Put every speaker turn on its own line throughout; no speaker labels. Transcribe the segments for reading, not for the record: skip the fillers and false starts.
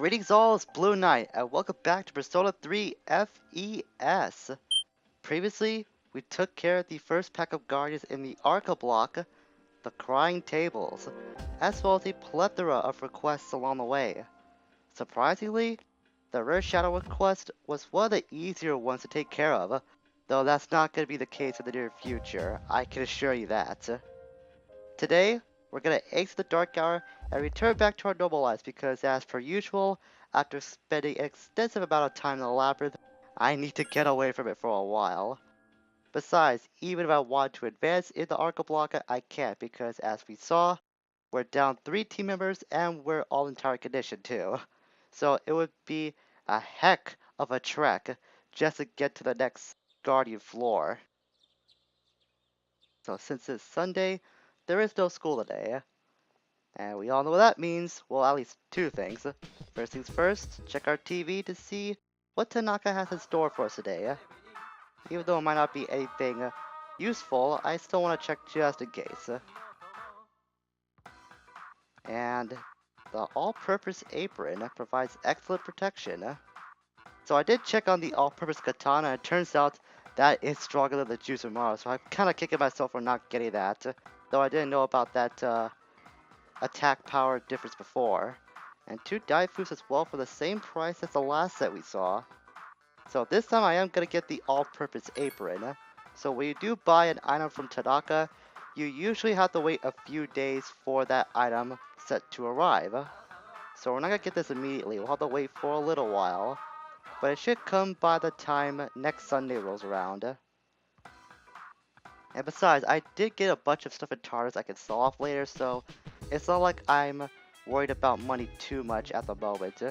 Greetings all, it's Blue Knight, and welcome back to Persona 3 FES. Previously, we took care of the first pack of guardians in the Arca block, the Crying Tables, as well as a plethora of requests along the way. Surprisingly, the Rare Shadow request was one of the easier ones to take care of, though that's not going to be the case in the near future, I can assure you that. Today, we're gonna exit the dark hour and return back to our normal lives because, as per usual, after spending an extensive amount of time in the labyrinth, I need to get away from it for a while. Besides, even if I want to advance in the Arca block, I can't because, as we saw, we're down 3 team members and we're all in tired condition too. So it would be a heck of a trek just to get to the next Guardian floor. So since it's Sunday, there is no school today. And we all know what that means. Well, at least two things. First things first, check our TV to see what Tanaka has in store for us today. Even though it might not be anything useful, I still want to check just in case. And the all-purpose apron provides excellent protection. So I did check on the all-purpose katana, and it turns out that is stronger than the Juzumaru, so I'm kind of kicking myself for not getting that. Though I didn't know about that attack power difference before. And 2 Daifus as well for the same price as the last set we saw. So this time I am going to get the all-purpose apron. So when you do buy an item from Tanaka, you usually have to wait a few days for that item set to arrive. So we're not going to get this immediately, we'll have to wait for a little while. But it should come by the time next Sunday rolls around. And besides, I did get a bunch of stuff in Tartarus I can sell off later, so it's not like I'm worried about money too much at the moment.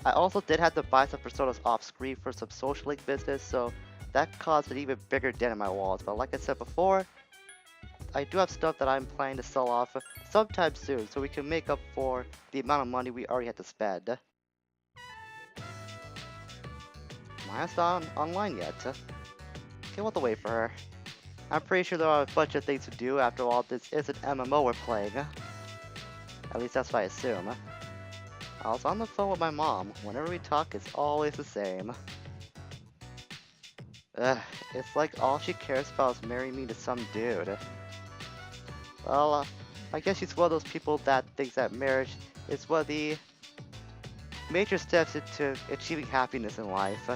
I also did have to buy some Personas off screen for some social link business, so that caused an even bigger dent in my wallet. But like I said before, I do have stuff that I'm planning to sell off sometime soon, so we can make up for the amount of money we already had to spend. Maya's not online yet. Okay, we'll have to wait for her. I'm pretty sure there are a bunch of things to do. After all, this is an MMO we're playing. At least that's what I assume. I was on the phone with my mom. Whenever we talk, it's always the same. Ugh, it's like all she cares about is marrying me to some dude. Well, I guess she's one of those people that thinks that marriage is one of the major steps into achieving happiness in life.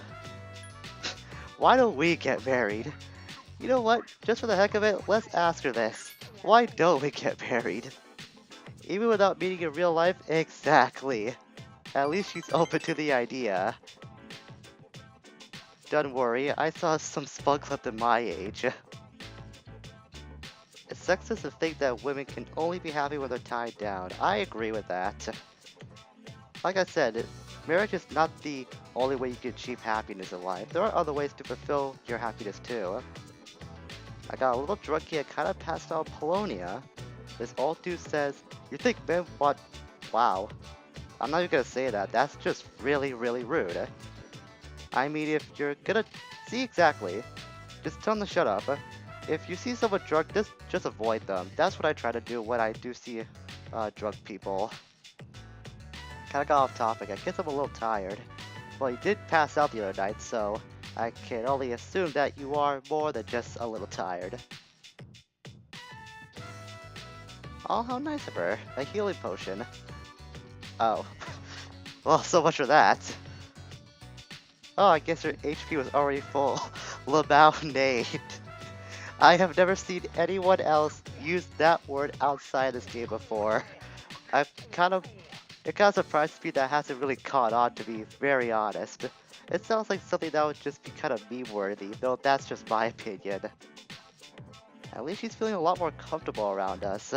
Why don't we get married? You know what? Just for the heck of it, let's ask her this. Why don't we get married? Even without meeting in real life? Exactly. At least she's open to the idea. Don't worry, I saw some spunk left at my age. It's sexist to think that women can only be happy when they're tied down. I agree with that. Like I said, marriage is not the only way you can achieve happiness in life. There are other ways to fulfill your happiness too. I got a little drunky and kind of passed out Polonia. This old dude says, "You think men want..." Wow. I'm not even gonna say that. That's just really, really rude. I mean, if you're gonna... See, exactly. Just tell them to shut up. If you see someone drunk, just avoid them. That's what I try to do when I do see drunk people. Kinda got off topic. I guess I'm a little tired. Well, you did pass out the other night, so I can only assume that you are more than just a little tired. Oh, how nice of her. A healing potion. Oh. Well, so much for that. Oh, I guess her HP was already full. Lemonade. I have never seen anyone else use that word outside this game before. It kind of surprises me that hasn't really caught on, to be very honest. It sounds like something that would just be kind of meme-worthy, though that's just my opinion. At least she's feeling a lot more comfortable around us.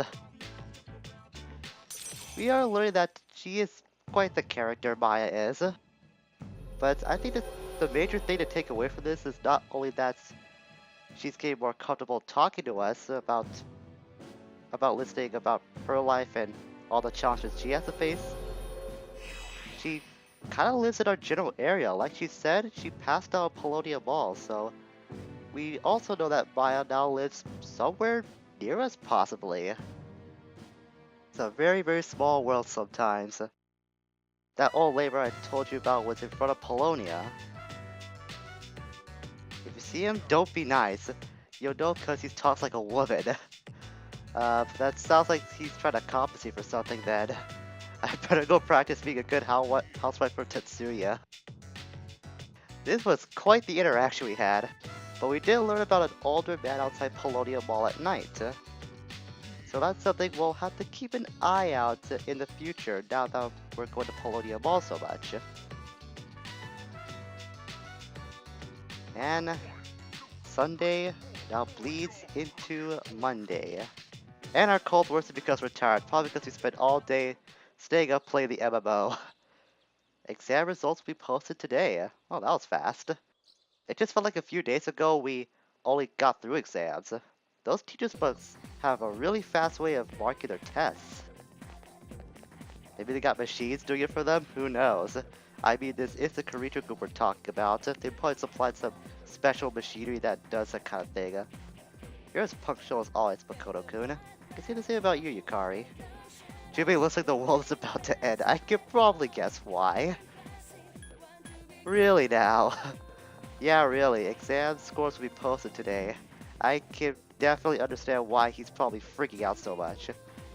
We are learning that she is quite the character Maya is. But I think that the major thing to take away from this is not only that she's getting more comfortable talking to us about listening about her life and all the challenges she has to face. She kind of lives in our general area. Like she said, she passed out Polonia Mall, so we also know that Maya now lives somewhere near us, possibly. It's a very, very small world sometimes. That old labor I told you about was in front of Polonia. If you see him, don't be nice. You'll know because he talks like a woman. That sounds like he's trying to compensate for something then. I better go practice being a good housewife for Tetsuya. This was quite the interaction we had, but we did learn about an older man outside Polonia Mall at night. So that's something we'll have to keep an eye out in the future now that we're going to Polonia Mall so much. And Sunday now bleeds into Monday. And our cold worsens because we're tired, probably because we spent all day staying up playing the MMO. Exam results will be posted today. Oh, that was fast. It just felt like a few days ago we only got through exams. Those teachers must have a really fast way of marking their tests. Maybe they got machines doing it for them? Who knows? I mean, this is the Karita group we're talking about. They probably supplied some special machinery that does that kind of thing. You're as punctual as always, Makoto-kun. I say the same about you, Yukari. Jimmy looks like the world is about to end. I can probably guess why. Really now? Yeah, really. Exam scores will be posted today. I can definitely understand why he's probably freaking out so much.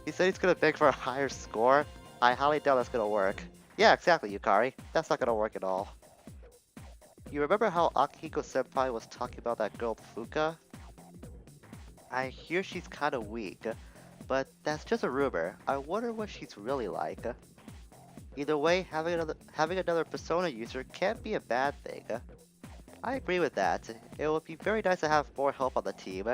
He said he's gonna beg for a higher score. I highly doubt that's gonna work. Yeah, exactly, Yukari. That's not gonna work at all. You remember how Akihiko-senpai was talking about that girl Fuka? I hear she's kinda weak, but that's just a rumor. I wonder what she's really like. Either way, having another Persona user can't be a bad thing. I agree with that. It would be very nice to have more help on the team.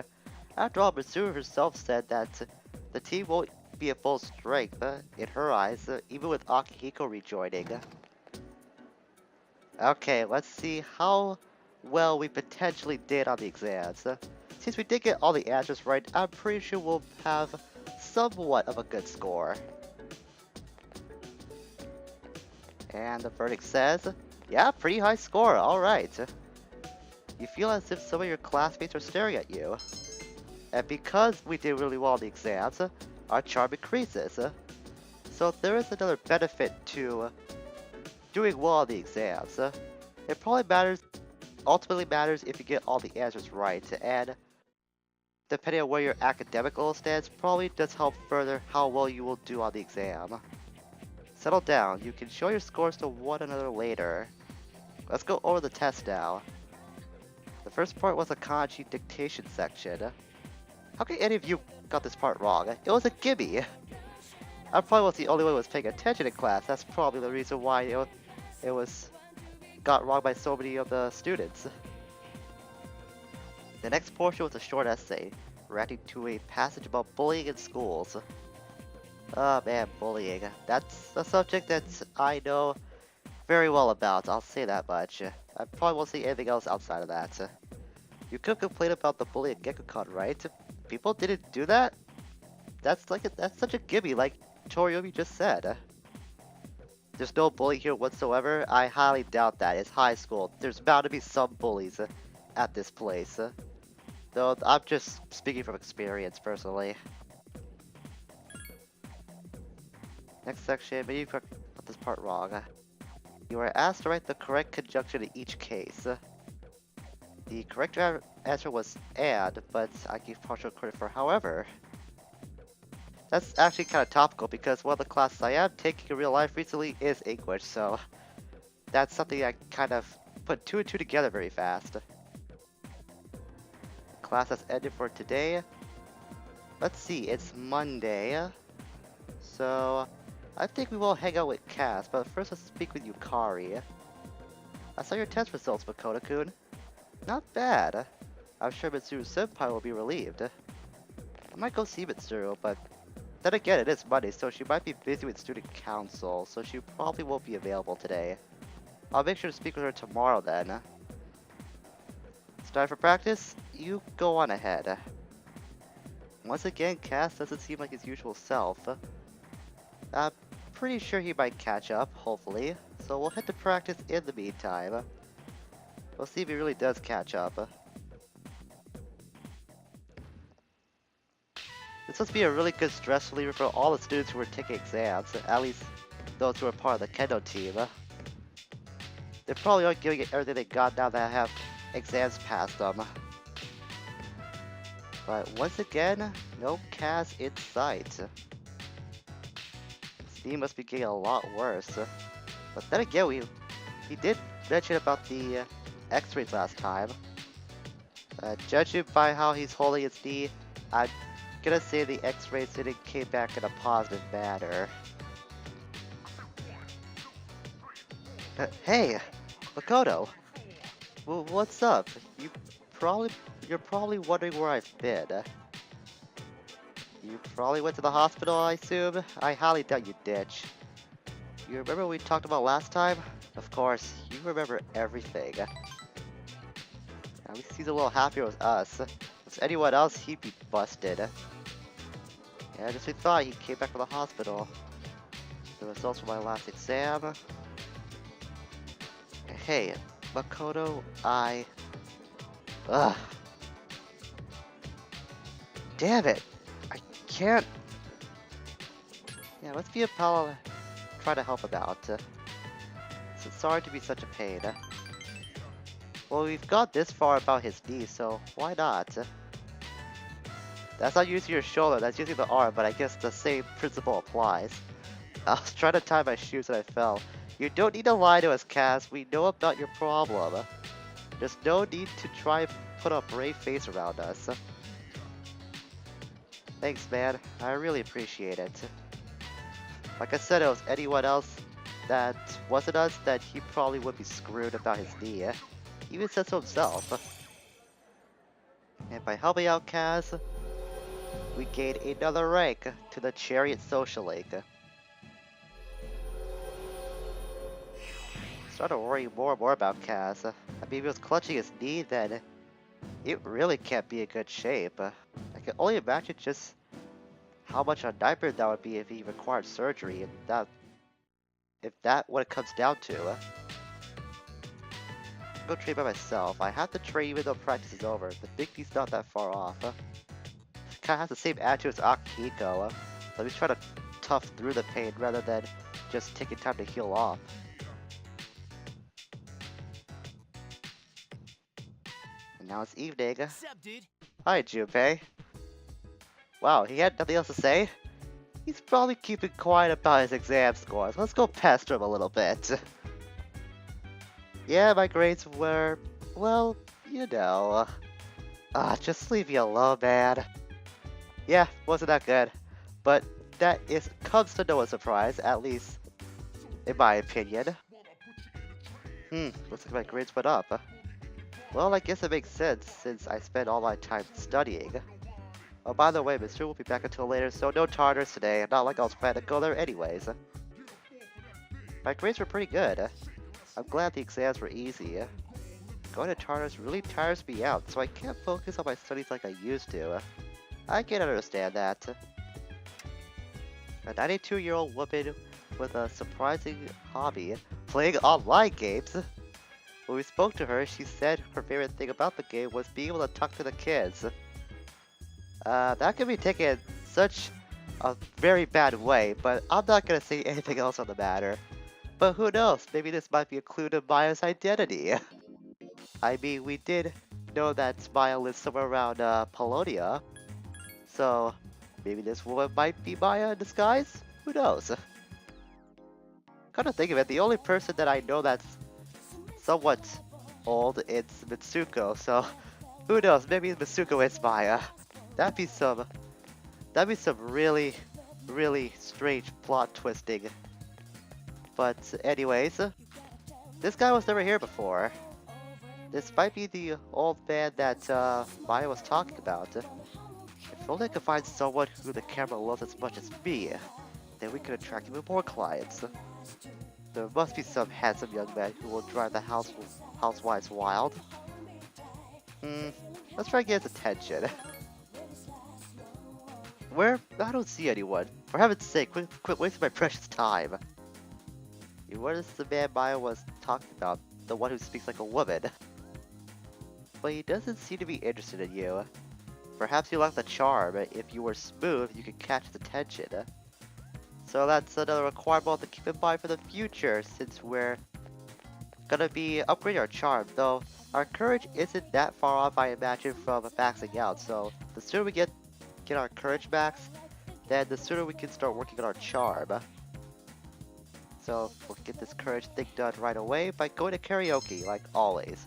After all, Mitsuru herself said that the team won't be at full strength, in her eyes, even with Akihiko rejoining. Okay, let's see how well we potentially did on the exams. Since we did get all the answers right, I'm pretty sure we'll have somewhat of a good score. And the verdict says, yeah, pretty high score, alright. You feel as if some of your classmates are staring at you. And because we did really well on the exams, our charm increases. So there is another benefit to doing well on the exams. It probably ultimately matters if you get all the answers right, and depending on where your academic goal stands, probably does help further how well you will do on the exam. Settle down, you can show your scores to one another later. Let's go over the test now. The first part was a kanji dictation section. How can any of you got this part wrong? It was a gimme! I probably was the only one who was paying attention in class. That's probably the reason why it was got wrong by so many of the students. The next portion was a short essay, reacting to a passage about bullying in schools. Oh man, bullying. That's a subject that I know very well about, I'll say that much. I probably won't say anything else outside of that. You could complain about the bully at Gekukon, right? People didn't do that? That's such a gimme, like Toriyomi just said. There's no bully here whatsoever? I highly doubt that. It's high school. There's bound to be some bullies at this place. Though I'm just speaking from experience, personally. Next section, maybe you got this part wrong. You are asked to write the correct conjunction in each case. The correct answer was and, but I give partial credit for however. That's actually kind of topical because one of the classes I am taking in real life recently is English, so that's something I kind of put two and two together very fast. Class has ended for today. Let's see, it's Monday, so I think we will hang out with Cass, but first let's speak with Yukari. I saw your test results, Makoto-kun. Not bad. I'm sure Mitsuru-senpai will be relieved. I might go see Mitsuru, but then again, it is Monday, so she might be busy with student council, so she probably won't be available today. I'll make sure to speak with her tomorrow then. It's time for practice? You go on ahead. Once again, Cass doesn't seem like his usual self. I'm pretty sure he might catch up, hopefully, so we'll head to practice in the meantime. We'll see if he really does catch up. This must be a really good stress reliever for all the students who are taking exams, at least those who are part of the Kendo team. They're probably all giving it everything they got now that I have exams past them. But once again, no Kaz in sight. Steam must be getting a lot worse. But then again, he did mention about the X-rays last time. Judging by how he's holding his knee, I'm gonna say the X-rays didn't came back in a positive manner. Hey, Makoto, what's up? You're probably wondering where I've been. You probably went to the hospital, I assume? I highly doubt you did. You remember what we talked about last time? Of course, you remember everything. At least he's a little happier with us. If it's anyone else, he'd be busted. Yeah, just we thought, he came back from the hospital. The results from my last exam. Hey, Makoto, Ugh. Damn it! I can't... Yeah, let's be a pal and try to help him out. It's sorry to be such a pain. Well, we've got this far about his knee, so why not? That's not using your shoulder, that's using the arm, but I guess the same principle applies. I was trying to tie my shoes and I fell. You don't need to lie to us, Kaz. We know about your problem. There's no need to try and put a brave face around us. Thanks, man. I really appreciate it. Like I said, it was anyone else that wasn't us, that he probably would be screwed about his knee. He even said so himself. And by helping out Kaz, we gained another rank to the Chariot Social League. Started worrying more and more about Kaz. I mean, if he was clutching his knee, then it really can't be in good shape. I can only imagine just how much a nightmare that would be if he required surgery, and if that what it comes down to. I'll go train by myself. I have to train even though practice is over. The Digby's not that far off. Kinda has the same attitude as Akihiko. So he's trying to tough through the pain rather than just taking time to heal off. And now it's evening.
What's up, dude?
Hi, Junpei. Wow, he had nothing else to say? He's probably keeping quiet about his exam scores. Let's go pester him a little bit. Yeah, my grades were, well, you know. Just leave me alone, man. Yeah, wasn't that good. But that comes to no surprise, at least in my opinion. Looks like my grades went up. Well, I guess it makes sense since I spent all my time studying. Oh, by the way, Mr. will be back until later, so no Tartars today. Not like I was planning to go there anyways. My grades were pretty good. I'm glad the exams were easy. Going to Tartars really tires me out, so I can't focus on my studies like I used to. I can understand that. A 92-year-old woman with a surprising hobby, playing online games. When we spoke to her, she said her favorite thing about the game was being able to talk to the kids. That could be taken such a very bad way, but I'm not gonna say anything else on the matter. But who knows, maybe this might be a clue to Maya's identity. I mean, we did know that Maya lives somewhere around Polonia, so maybe this woman might be Maya in disguise? Who knows? Come to think of it, the only person that I know that's somewhat old is Mitsuko, so who knows, maybe Mitsuko is Maya. That'd be some really, really strange plot twisting. But anyways, this guy was never here before. This might be the old man that Maya was talking about. If only I could find someone who the camera loves as much as me, then we could attract even more clients. There must be some handsome young man who will drive the housewives wild. Let's try to get his attention. Where? I don't see anyone. For heaven's sake, quit wasting my precious time. What is the man Maya was talking about? The one who speaks like a woman. But he doesn't seem to be interested in you. Perhaps you lack the charm. If you were smooth, you could catch his attention. So that's another requirement to keep in mind for the future, since we're gonna be upgrading our charm, though our courage isn't that far off, I imagine, from maxing out. So the sooner we get our courage max, then the sooner we can start working on our charm. So we'll get this courage thing done right away by going to karaoke, like always.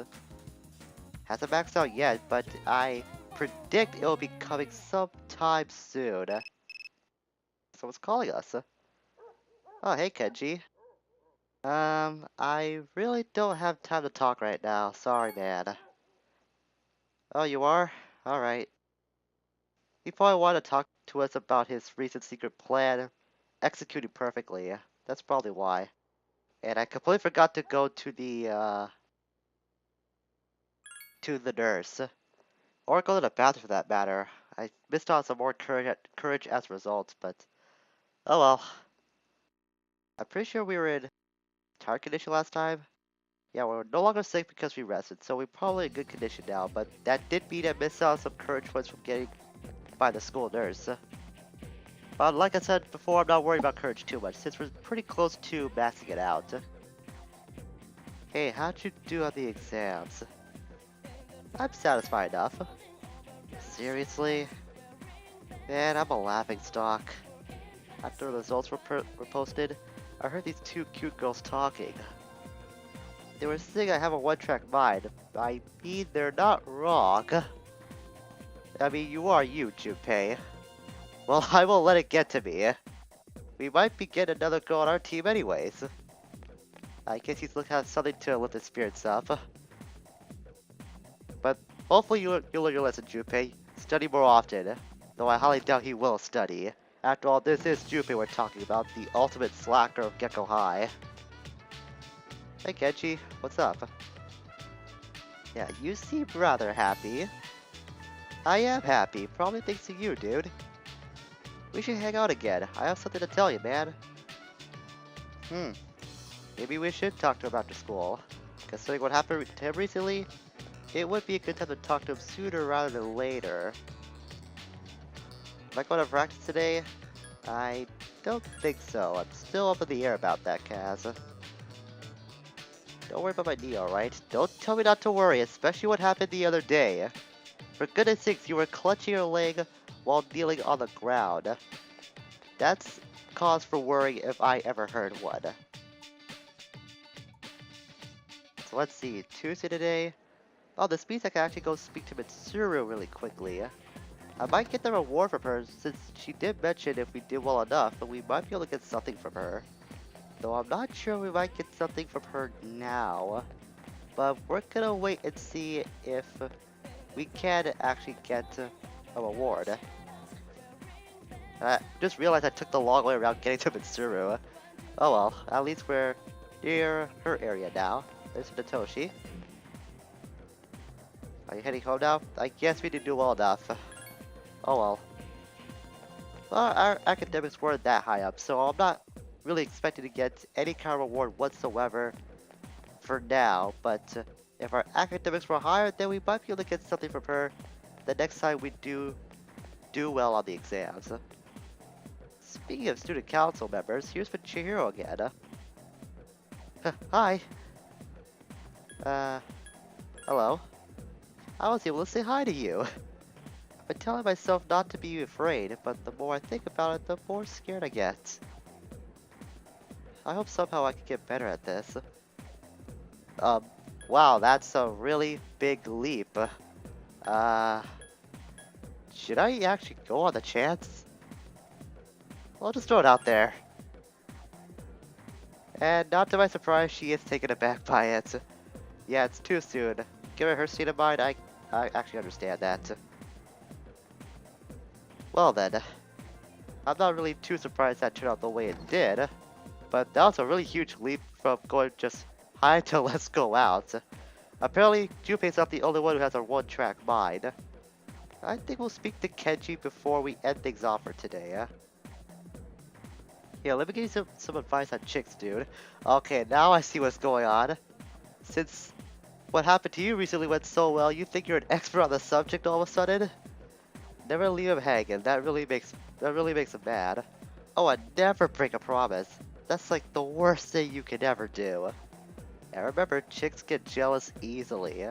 Hasn't maxed out yet, but I predict it'll be coming sometime soon. Someone's calling us. Oh, hey, Kenji. I really don't have time to talk right now. Sorry, man. Oh, you are? Alright. He probably wanted to talk to us about his recent secret plan, executed perfectly. That's probably why. And I completely forgot to go to the nurse. Or go to the bathroom for that matter. I missed out some more courage as a result, but oh well. I'm pretty sure we were in tired condition last time. Yeah, we're no longer sick because we rested, so we're probably in good condition now, but that did mean I missed out some courage points from getting by the school nurse. But like I said before, I'm not worried about courage too much, since we're pretty close to maxing it out. Hey, how'd you do on the exams? I'm satisfied enough. Seriously? Man, I'm a laughingstock. After the results were posted, I heard these two cute girls talking. They were saying I have a one-track mind. I mean, they're not wrong. I mean, you are you, Junpei. Well, I won't let it get to me. We might be getting another girl on our team anyways. I guess he's looking at something to lift his spirits up. But hopefully you'll learn your lesson, Junpei. Study more often. Though I highly doubt he will study. After all, this is Junpei we're talking about, the ultimate slacker of Gecko High. Hey Kenji, what's up? Yeah, you seem rather happy. I am happy, probably thanks to you, dude. We should hang out again. I have something to tell you, man. Maybe we should talk to him after school. Considering what happened to him recently, it would be a good time to talk to him sooner rather than later. Am I going to practice today? I don't think so. I'm still up in the air about that, Kaz. Don't worry about my knee, alright? Don't tell me not to worry, especially what happened the other day. For goodness sakes, you were clutching your leg while kneeling on the ground. That's cause for worrying if I ever heard one. So let's see, Tuesday today? Oh, this means I can actually go speak to Mitsuru really quickly. I might get the reward from her, since she did mention if we did well enough, but we might be able to get something from her. Though I'm not sure we might get something from her now. But we're gonna wait and see if we can actually get a reward. I just realized I took the long way around getting to Mitsuru. Oh well, at least we're near her area now. There's Natoshi. Are you heading home now? I guess we didn't do well enough. Oh well. Well, our academics weren't that high up, so I'm not really expecting to get any kind of reward whatsoever for now, but if our academics were higher, then we might be able to get something from her the next time we do well on the exams. Speaking of student council members, here's Chihiro again. Hi. Hello. I was able to say hi to you. I've been telling myself not to be afraid, but the more I think about it, the more scared I get. I hope somehow I can get better at this. Wow, that's a really big leap. Should I actually go on the chance? I'll just throw it out there. And not to my surprise, she is taken aback by it. Yeah, it's too soon. Given her state of mind, I actually understand that. Well then, I'm not really too surprised that turned out the way it did. But that was a really huge leap from going just hi to let's go out. Apparently, Junpei's not the only one who has a one-track mind. I think we'll speak to Kenji before we end things off for today. Yeah, let me give you some advice on chicks, dude. Okay, now I see what's going on. Since what happened to you recently went so well, you think you're an expert on the subject all of a sudden? Never leave him hanging. That really makes him mad. Oh, I'd never break a promise. That's like the worst thing you could ever do. And remember, chicks get jealous easily.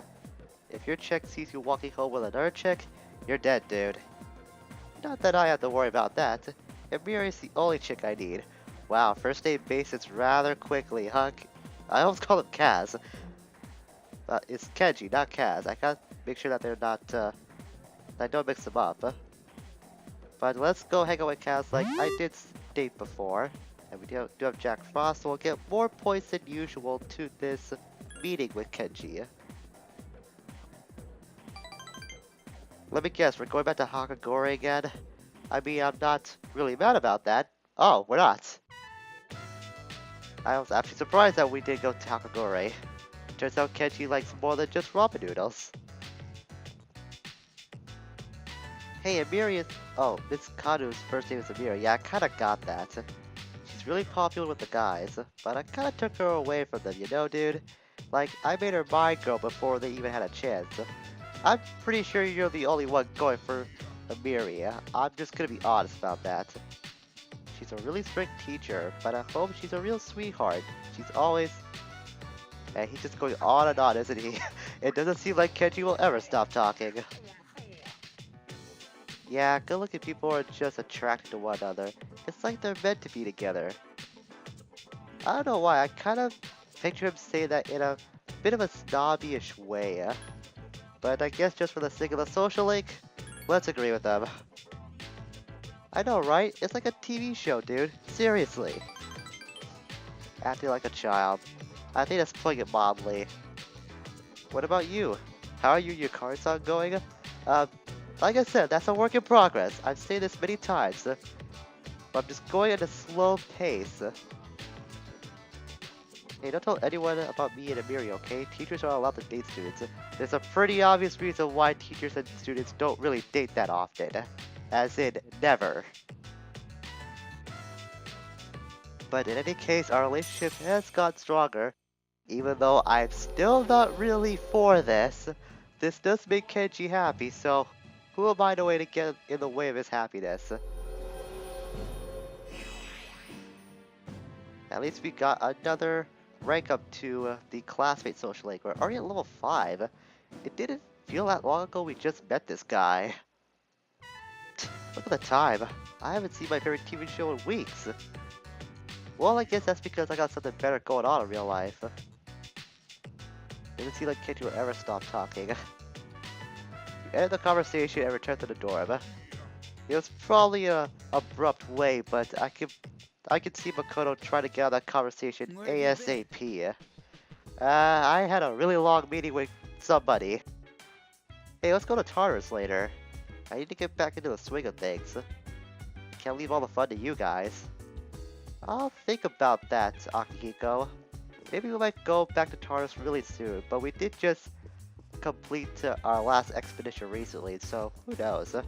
If your chick sees you walking home with another chick, you're dead, dude. Not that I have to worry about that. Amira is the only chick I need. Wow, first name basis rather quickly, huh? I almost call him Kaz. It's Kenji, not Kaz. I gotta make sure that they're not, I don't mix them up. But let's go hang out with Kaz like I did state before. And we do have Jack Frost, so we'll get more points than usual to this meeting with Kenji. Let me guess, we're going back to Hakagore again? I mean, I'm not really mad about that. Oh, we're not. I was actually surprised that we did go to Hakagore. Turns out Kenji likes more than just ramen noodles. Hey, Amiri is... Oh, Miss Kanu's first name is Amiri. Yeah, I kinda got that. She's really popular with the guys, but I kinda took her away from them, you know, dude? Like, I made her my girl before they even had a chance. I'm pretty sure you're the only one going for Amiri. I'm just gonna be honest about that. She's a really strict teacher, but at home she's a real sweetheart. She's always... And he's just going on and on, isn't he? It doesn't seem like Kenji will ever stop talking. Yeah, good-looking people are just attracted to one another. It's like they're meant to be together. I don't know why, I kind of picture him saying that in a bit of a snobby-ish way. But I guess just for the sake of the social link, let's agree with them. I know, right? It's like a TV show, dude. Seriously. Acting like a child. I think that's playing it mildly. What about you? How are you and your card going? Like I said, that's a work in progress. I've said this many times. But I'm just going at a slow pace. Hey, don't tell anyone about me and Amiri, okay? Teachers are allowed to date students. There's a pretty obvious reason why teachers and students don't really date that often. As in, never. But in any case, our relationship has got stronger. Even though I'm still not really for this, this does make Kenji happy, so who am I to way to get in the way of his happiness? At least we got another rank up to the classmate social link. We're already at level 5. It didn't feel that long ago we just met this guy. Look at the time. I haven't seen my favorite TV show in weeks. Well, I guess that's because I got something better going on in real life. Didn't seem like Kenji will ever stop talking. We ended the conversation and returned to the dorm. It was probably a abrupt way, but I could see Makoto try to get out of that conversation ASAP. I had a really long meeting with somebody. Hey, let's go to Tartarus later. I need to get back into the swing of things. Can't leave all the fun to you guys. I'll think about that, Akihiko. Maybe we might go back to Tartarus really soon, but we did just complete our last expedition recently, so who knows. And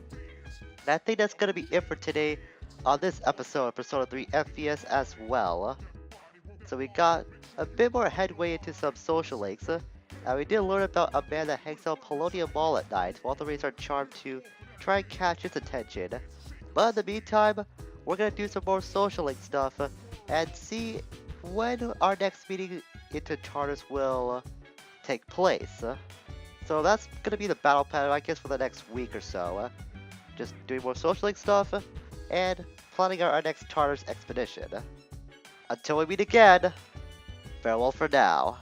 I think that's gonna be it for today on this episode of Persona 3 FES as well. So we got a bit more headway into some social links, and we did learn about a man that hangs out Polonium Mall at night while the rays are charmed to try and catch his attention. But in the meantime, we're gonna do some more social link stuff and see when our next meeting into Tartarus will take place. So that's gonna be the battle pattern, I guess, for the next week or so. Just doing more social link stuff and planning our next Tartarus expedition. Until we meet again, farewell for now.